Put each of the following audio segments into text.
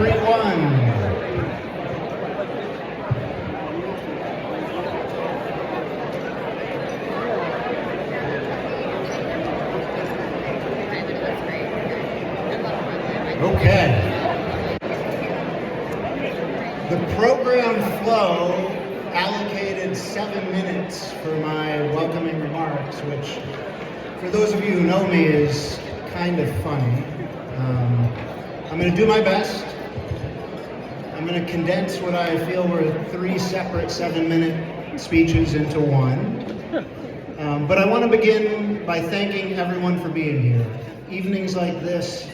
3-1. Okay. The program flow allocated 7 minutes for my welcoming remarks, which, for those of you who know me, is kind of funny. I'm going to do my best. I'm going to condense what I feel were 3 separate 7-minute speeches into one. But I want to begin by thanking everyone for being here. Evenings like this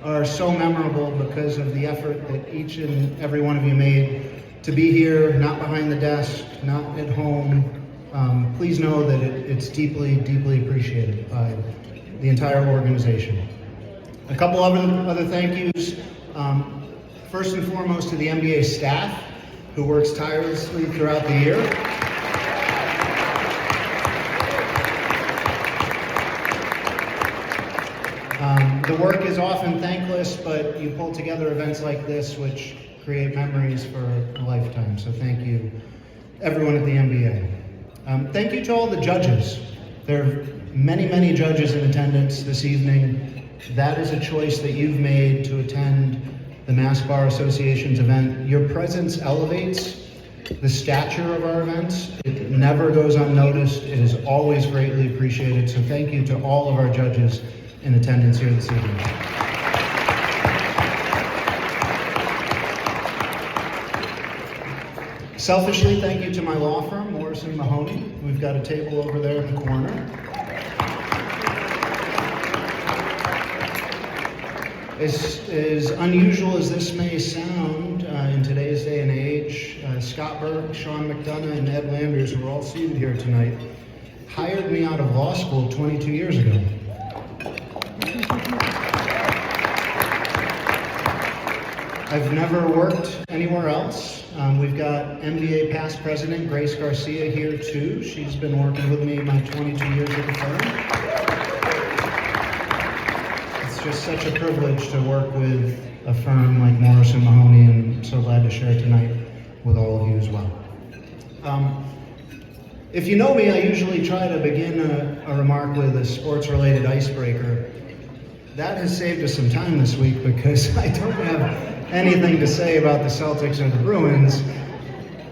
are so memorable because of the effort that each and every one of you made to be here, not behind the desk, not at home. Please know that it's deeply, deeply appreciated by the entire organization. A couple other thank yous. First and foremost to the MBA staff, who works tirelessly throughout the year. The work is often thankless, but you pull together events like this which create memories for a lifetime. So thank you, everyone at the MBA. Thank you to all the judges. There are many, many judges in attendance this evening. That is a choice that you've made to attend the Mass Bar Association's event. Your presence elevates the stature of our events. It never goes unnoticed. It is always greatly appreciated. So thank you to all of our judges in attendance here this evening. Selfishly, thank you to my law firm, Morrison Mahoney. We've got a table over there in the corner. As unusual as this may sound in today's day and age, Scott Burke, Sean McDonough, and Ed Landers, who are all seated here tonight, hired me out of law school 22 years ago. I've never worked anywhere else. We've got MBA past president Grace Garcia here too. She's been working with me my 22 years at the firm. It's just such a privilege to work with a firm like Morrison Mahoney, and I'm so glad to share tonight with all of you as well. If you know me, I usually try to begin a remark with a sports-related icebreaker. That has saved us some time this week because I don't have anything to say about the Celtics or the Bruins.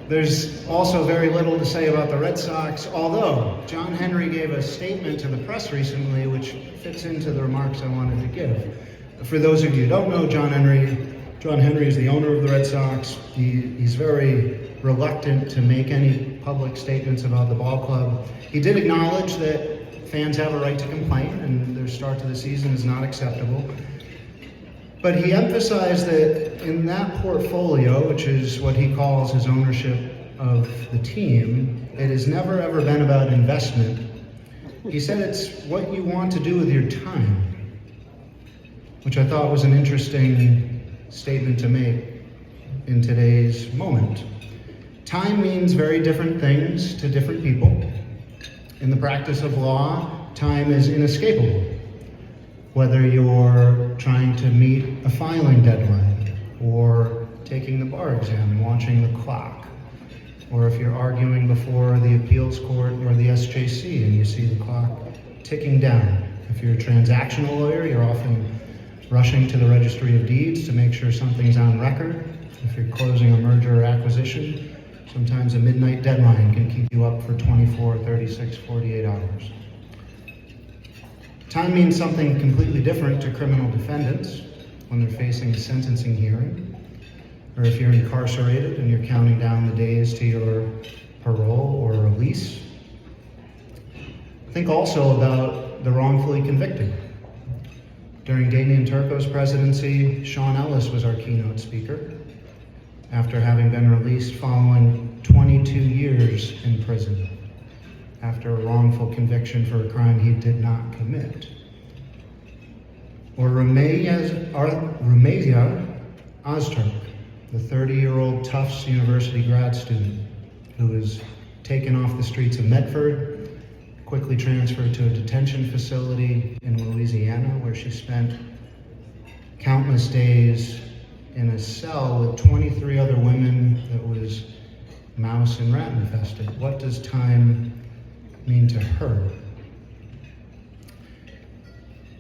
There's also very little to say about the Red Sox, although John Henry gave a statement to the press recently which fits into the remarks I wanted to give. For those of you who don't know John Henry is the owner of the Red Sox. He's very reluctant to make any public statements about the ball club. He did acknowledge that fans have a right to complain and their start to the season is not acceptable. But he emphasized that in that portfolio, which is what he calls his ownership of the team, it has never ever been about investment. He said it's what you want to do with your time, which I thought was an interesting statement to make in today's moment. Time means very different things to different people. In the practice of law, time is inescapable. Whether you're trying to meet a filing deadline, or taking the bar exam and watching the clock, or if you're arguing before the appeals court or the SJC and you see the clock ticking down. If you're a transactional lawyer, you're often rushing to the registry of deeds to make sure something's on record. If you're closing a merger or acquisition, sometimes a midnight deadline can keep you up for 24, 36, 48 hours. Time means something completely different to criminal defendants when they're facing a sentencing hearing, or if you're incarcerated and you're counting down the days to your parole or release. Think also about the wrongfully convicted. During Damien Turco's presidency, Sean Ellis was our keynote speaker, after having been released following 22 years in prison, after a wrongful conviction for a crime he did not commit. Or Rumeyya Ozturk, the 30-year-old Tufts University grad student who was taken off the streets of Medford, quickly transferred to a detention facility in Louisiana, where she spent countless days in a cell with 23 other women that was mouse and rat infested. What does time mean to her?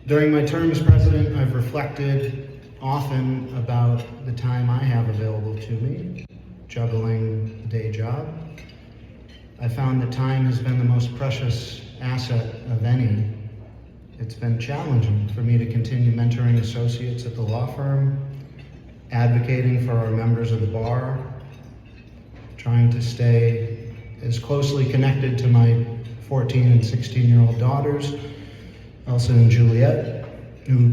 During my term as president, I've reflected often about the time I have available to me, juggling a day job. I found that time has been the most precious asset of any. It's been challenging for me to continue mentoring associates at the law firm, advocating for our members of the bar, trying to stay as closely connected to my 14 and 16-year-old daughters, Elsa and Juliet, who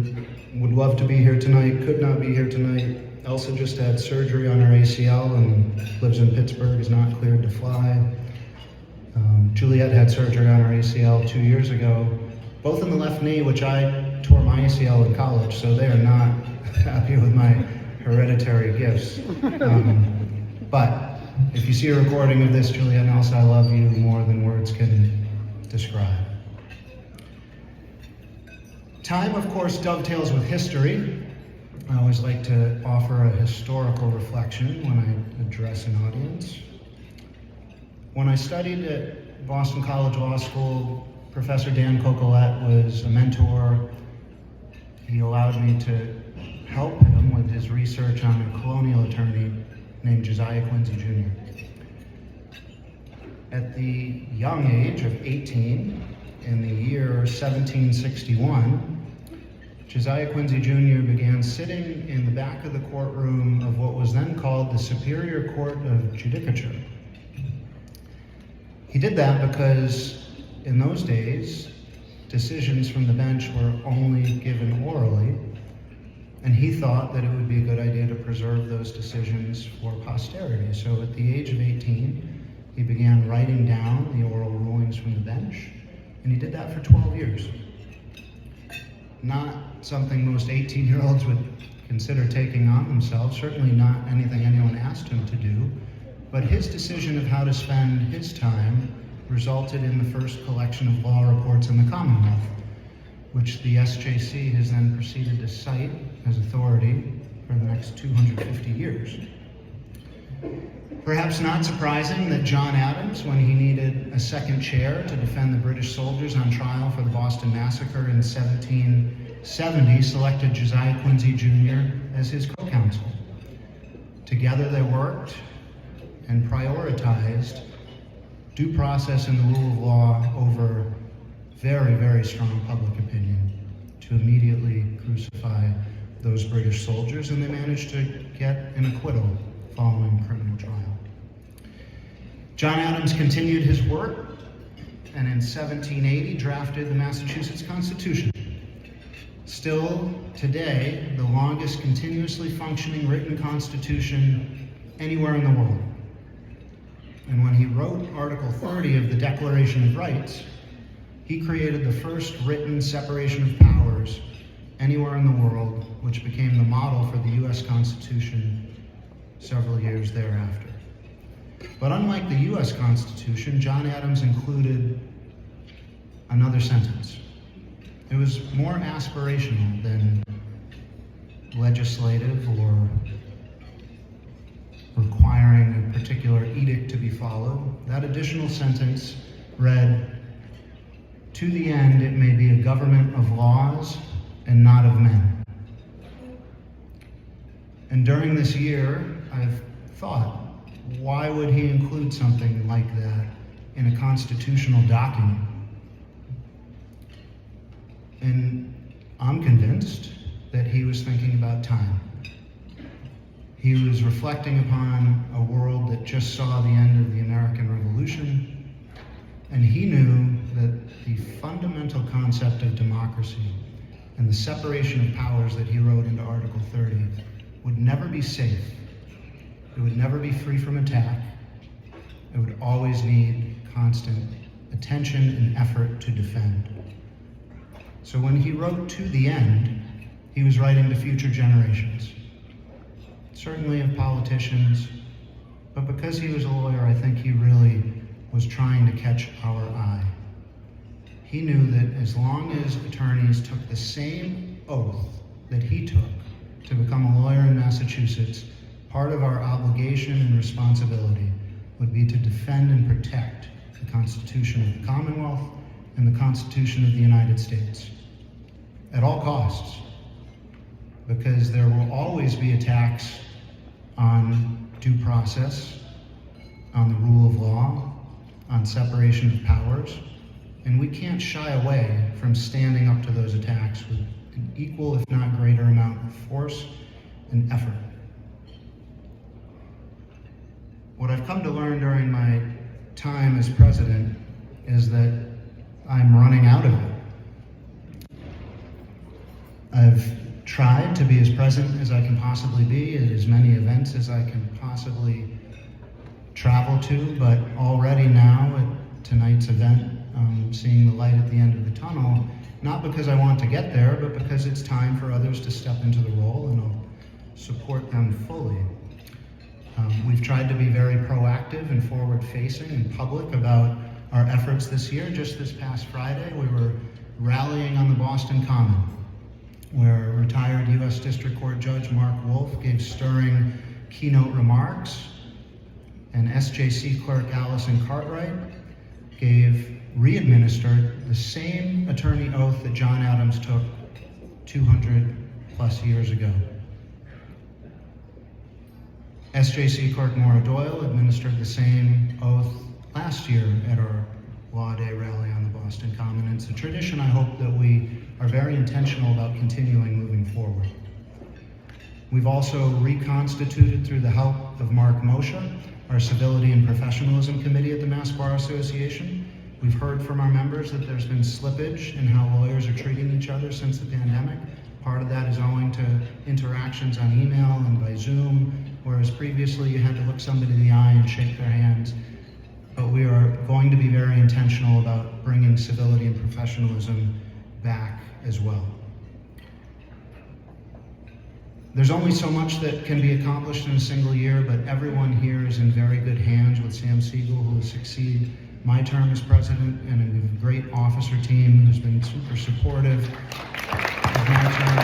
would love to be here tonight, could not be here tonight. Elsa just had surgery on her ACL and lives in Pittsburgh, is not cleared to fly. Juliet had surgery on her ACL 2 years ago, both in the left knee, which I tore my ACL in college, so they are not happy with my hereditary gifts. But if you see a recording of this, Juliet and Elsa, I love you more than words can describe. Time, of course, dovetails with history. I always like to offer a historical reflection when I address an audience. When I studied at Boston College Law School, Professor Dan Cocolette was a mentor. He allowed me to help him with his research on a colonial attorney named Josiah Quincy Jr. At the young age of 18, in the year 1761, Josiah Quincy Jr. began sitting in the back of the courtroom of what was then called the Superior Court of Judicature. He did that because in those days, decisions from the bench were only given orally, and he thought that it would be a good idea to preserve those decisions for posterity. So at the age of 18, he began writing down the oral rulings from the bench, and he did that for 12 years. Not something most 18-year-olds would consider taking on themselves, certainly not anything anyone asked him to do, but his decision of how to spend his time resulted in the first collection of law reports in the Commonwealth, which the SJC has then proceeded to cite as authority for the next 250 years. Perhaps not surprising that John Adams, when he needed a second chair to defend the British soldiers on trial for the Boston Massacre in 1770, selected Josiah Quincy Jr. as his co-counsel. Together they worked and prioritized due process and the rule of law over very, very strong public opinion to immediately crucify those British soldiers, and they managed to get an acquittal following criminal trial. John Adams continued his work, and in 1780 drafted the Massachusetts Constitution. Still today, the longest continuously functioning written constitution anywhere in the world. And when he wrote Article 30 of the Declaration of Rights, he created the first written separation of powers anywhere in the world, which became the model for the US Constitution several years thereafter. But unlike the US Constitution, John Adams included another sentence. It was more aspirational than legislative or requiring a particular edict to be followed. That additional sentence read, "To the end it may be a government of laws and not of men." And during this year, I've thought, why would he include something like that in a constitutional document? And I'm convinced that he was thinking about time. He was reflecting upon a world that just saw the end of the American Revolution, and he knew that the fundamental concept of democracy and the separation of powers that he wrote into Article 30 would never be safe. It would never be free from attack. It would always need constant attention and effort to defend. So when he wrote "to the end," he was writing to future generations, certainly of politicians, but because he was a lawyer, I think he really was trying to catch our eye. He knew that as long as attorneys took the same oath that he took to become a lawyer in Massachusetts, part of our obligation and responsibility would be to defend and protect the Constitution of the Commonwealth and the Constitution of the United States at all costs, because there will always be attacks on due process, on the rule of law, on separation of powers, and we can't shy away from standing up to those attacks with an equal, if not greater, amount of force and effort. What I've come to learn during my time as president is that I'm running out of it. I've tried to be as present as I can possibly be at as many events as I can possibly travel to, but already now at tonight's event, seeing the light at the end of the tunnel, not because I want to get there, but because it's time for others to step into the role, and I'll support them fully. We've tried to be very proactive and forward-facing and public about our efforts this year. Just this past Friday, we were rallying on the Boston Common, where retired U.S. District Court Judge Mark Wolf gave stirring keynote remarks, and SJC Clerk Allison Cartwright re-administered the same attorney oath that John Adams took 200 plus years ago. SJC Clerk Maura Doyle administered the same oath last year at our Law Day rally on the Boston Common. It's a tradition I hope that we are very intentional about continuing moving forward. We've also reconstituted, through the help of Mark Moshe, our Civility and Professionalism Committee at the Mass Bar Association. We've heard from our members that there's been slippage in how lawyers are treating each other since the pandemic. Part of that is owing to interactions on email and by Zoom, whereas previously you had to look somebody in the eye and shake their hands. But we are going to be very intentional about bringing civility and professionalism back as well. There's only so much that can be accomplished in a single year, but everyone here is in very good hands with Sam Siegel, who will succeed my term as president, and a great officer team who's been super supportive of my term.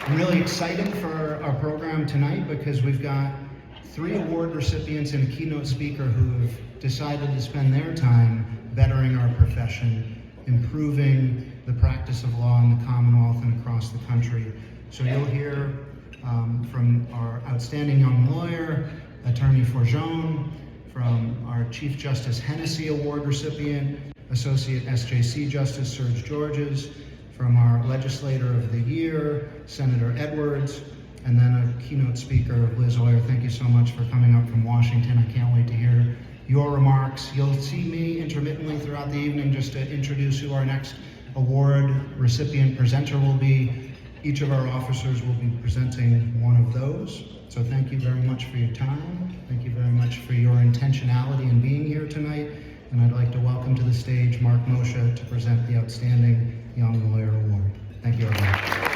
I'm really excited for our program tonight because we've got 3 award recipients and a keynote speaker who have decided to spend their time bettering our profession, improving the practice of law in the Commonwealth and across the country. So you'll hear from our outstanding young lawyer, Attorney Forgione, from our Chief Justice Hennessy Award recipient, Associate SJC Justice Serge Georges, from our Legislator of the Year, Senator Edwards, and then a keynote speaker, Liz Oyer. Thank you so much for coming up from Washington. I can't wait to hear your remarks. You'll see me intermittently throughout the evening just to introduce who our next award recipient presenter will be. Each of our officers will be presenting one of those. So thank you very much for your time. Thank you very much for your intentionality in being here tonight. And I'd like to welcome to the stage Mark Moshe to present the Outstanding Young Lawyer Award. Thank you, everyone.